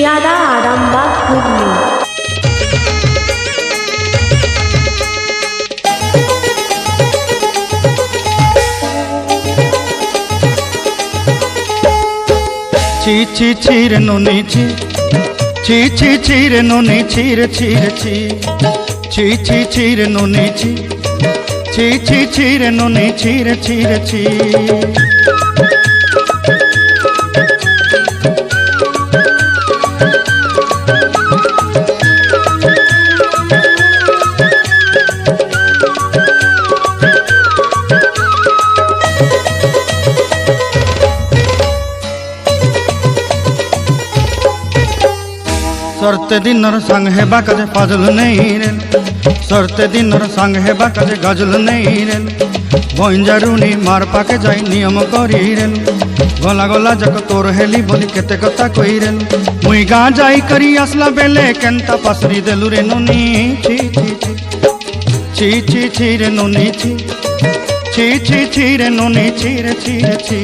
শিয়ারা আরামবাগ হুগলি। ছি ছি ছি রে নুনি ছি, ছি ছি ছি রে নুনি ছি রে ছি রে ছি, ছি ছি ছি রে নুনি ছি, ছি ছি ছি রে নুনি ছি রে ছি রে ছি। सरते दिनर संग हेबा काजे पाजल नहीं रेल, सरते दिनर संग हेबा काजे गजल नहीं रेल, बंजारुनी मार पाके जाई नियम करी रेल, गला गला जक तोर हेली बोली केते कथा कई रेल, मुई गाँ जाई करी असला बेले केंता पासरी देलु रे नुनी छी छी छी, छी छी छी रे नुनी छी, छी छी छी रे नुनी छी रे छी रे छी।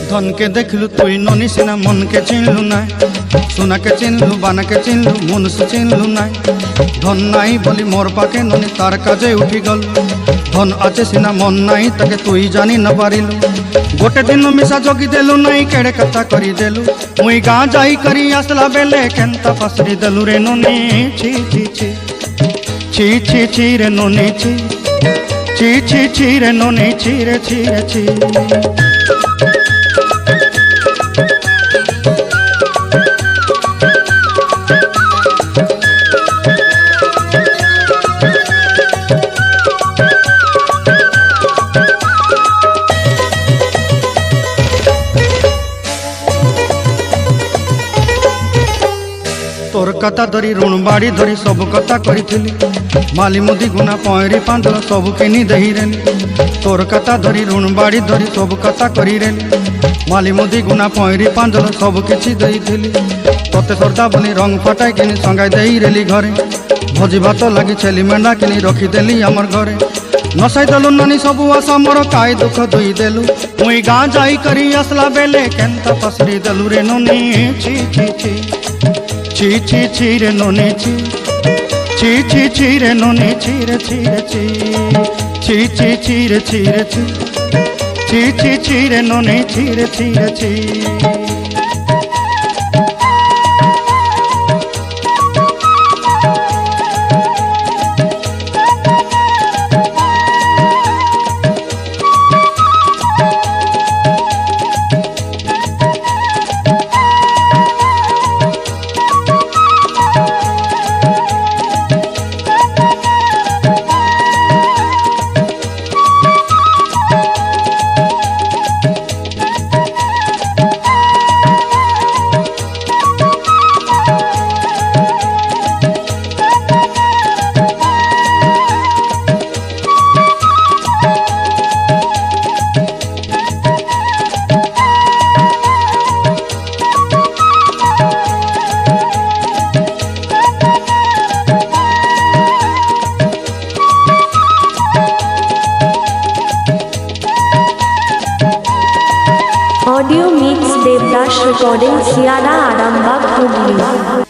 धन के देखलु तुई ननी सिना मन के चिन्हलु ना, सोना के चिन्हलु बाना के चिन्हलु मन से चिन्हलु ना, धन नाई बोली मोर पाके ननी तार काजे उठी गल, धन आचे सिना मन नाई ताके तुई जानी न पारिलु, गोटे दिन मिसा जोगी देलु नाई केड़े कथा करी देलु, मुई गाँ जाई करी आसला बेले केंता पासरी देलु रे ननी छी छी छी, छी छी छी रे ननी छी, छी छी छी रे ननी छी रे छी रे छी। तोर कथा धरी ऋण बाड़ी धरी सब कथा करी, माली मुदी गुना पहरी पांदल सब किनी दही रेली, तोर कथा धरी ऋण बाड़ी धरी सब कथा करी रेली, माली मुदी गुना पहरी पांदल सब किछि दही थी, तोते सरदा बोली रंग फटाई किनी संगाई दही रेली घरे, भोजी भात लगी छेली मेंढा किनी रखी देली आमर घरे, नसाई देलु नानी सबु आशा मोर काय दुख दुई देलु, मुई गाँ जाई करी आसला बेले केंता पसरी देलु रे ननी छी छी छी, ची ची ची रे ननी ची, ची ची ची रे ननी ची रे ची रे ची, ची ची ची रे ची रे ची, ची ची ची रे ननी ची रे ची रे ची। Audio mix Devdas recording Shiyara Arambagh Hooghly.